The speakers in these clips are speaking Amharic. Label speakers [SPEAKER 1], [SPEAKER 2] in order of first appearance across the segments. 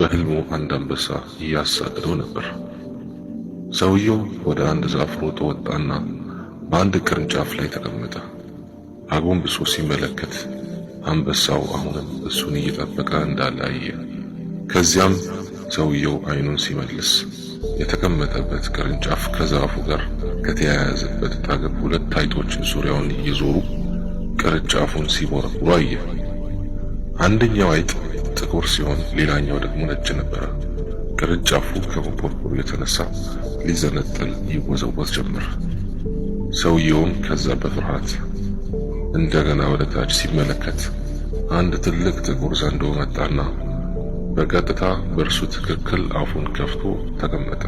[SPEAKER 1] በህልሙ አንድ አንበሳ እያሳደደው ነበር። ሰውየው ወደ አንድ ዛፍ ሮጦ ወጣና በአንድ ቅርንጫፍ ላይ ተቀመጠ። አጎንብሶ ሲመለከት አንበሳው አሁንም እሱን እየጠበቀ እንዳለ አየ። ከዚያም ሰውየው አይኑን ሲመልስ የተቀመጠበት ቅርንጫፍ ከዛፉ ጋር ከተያያዘበት አጠገብ ሁለት አይጦች ዙሪያውን እየዞሩ ቅርንጫፉን ሲቦረቡሩ አየ። አንደኛው አይጥ ጥቁር ሲሆን ሌላኛው ደግሞ ነጭ ነበረ። ቅርንጫፉ ከመቦርቦሩ የተነሳ ሊዘነጠል ይወዘወዝ ጀመር። ሰውየውም ከዛ በፍርሃት እንደገና ወደ ታች ሲመለከት አንድ ትልቅ ጥቁር ዘንዶ መጣና በቀጥታ በእርሱ ትክክል አፉን ከፍቶ ተቀመጠ።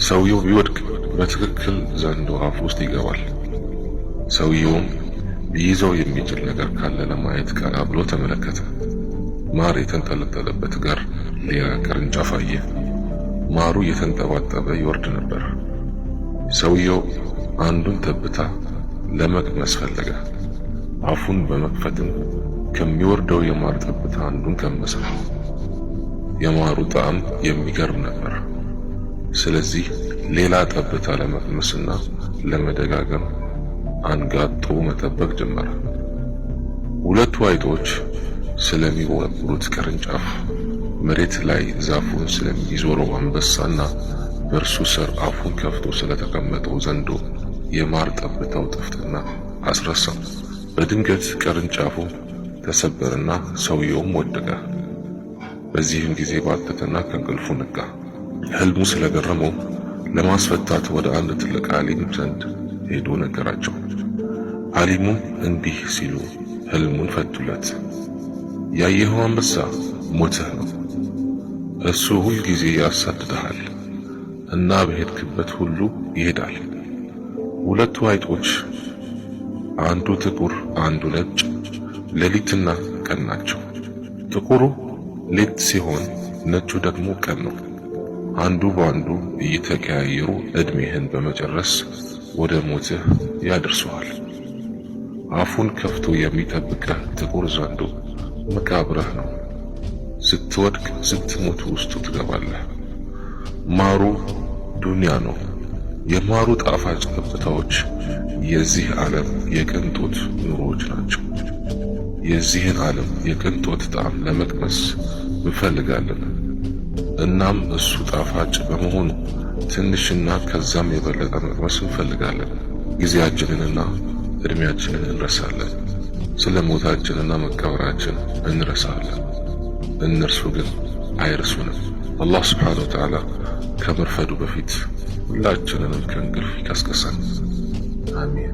[SPEAKER 1] ሰውየው ቢወድቅ በትክክል ዘንዶ አፍ ውስጥ ይገባል። ሰውየውም ሊይዘው የሚችል ነገር ካለ ለማየት ቀና ብሎ ተመለከተ። ማር የተንጠለጠለበት ጋር ሌላ ቅርንጫፍ አየ። ማሩ እየተንጠባጠበ ይወርድ ነበር። ሰውየው አንዱን ጠብታ ለመቅመስ ፈለገ። አፉን በመክፈትም ከሚወርደው የማር ጠብታ አንዱን ቀመሰ። የማሩ ጣዕም የሚገርም ነበር። ስለዚህ ሌላ ጠብታ ለመቅመስና ለመደጋገም አንጋጦ መጠበቅ ጀመረ። ሁለቱ አይጦች ስለሚቦረቡሩት ቅርንጫፍ፣ መሬት ላይ ዛፉን ስለሚዞረው አንበሳና በእርሱ ስር አፉን ከፍቶ ስለተቀመጠው ዘንዶ የማር ጠብታው ጥፍጥና አስረሳው። በድንገት ቅርንጫፉ ተሰበረና ሰውየውም ወደቀ። በዚህም ጊዜ ባተተና ከእንቅልፉ ነቃ። ህልሙ ስለገረመው ለማስፈታት ወደ አንድ ትልቅ ዓሊም ዘንድ ሄዶ ነገራቸው። ዓሊሙም እንዲህ ሲሉ ህልሙን ፈቱለት። ያየኸው አንበሳ ሞትህ ነው። እሱ ሁል ጊዜ ያሳድድሃል እና በሄድክበት ሁሉ ይሄዳል። ሁለቱ አይጦች አንዱ ጥቁር አንዱ ነጭ ሌሊትና ቀን ናቸው። ጥቁሩ ሌት ሲሆን ነጩ ደግሞ ቀን ነው። አንዱ በአንዱ እየተቀያየሩ እድሜህን በመጨረስ ወደ ሞትህ ያደርሱሃል። አፉን ከፍቶ የሚጠብቅህ ጥቁር ዘንዶ መቃብርህ ነው። ስትወድቅ ስትሞት ውስጡ ትገባለህ። ማሩ ዱንያ ነው። የማሩ ጣፋጭ ጠብታዎች የዚህ ዓለም የቅንጦት ኑሮዎች ናቸው። የዚህን ዓለም የቅንጦት ጣዕም ለመቅመስ እንፈልጋለን። እናም እሱ ጣፋጭ በመሆኑ ትንሽና ከዛም የበለጠ መቅመስ እንፈልጋለን። ጊዜያችንንና እድሜያችንን እንረሳለን። ስለ ሞታችንና መቀበራችን እንረሳለን። እነርሱ ግን አይረሱንም። አላህ ስብሓነሁ ወተዓላ ከመርፈዱ በፊት ሁላችንንም ከእንቅልፍ ይቀስቅሰን። አሚን።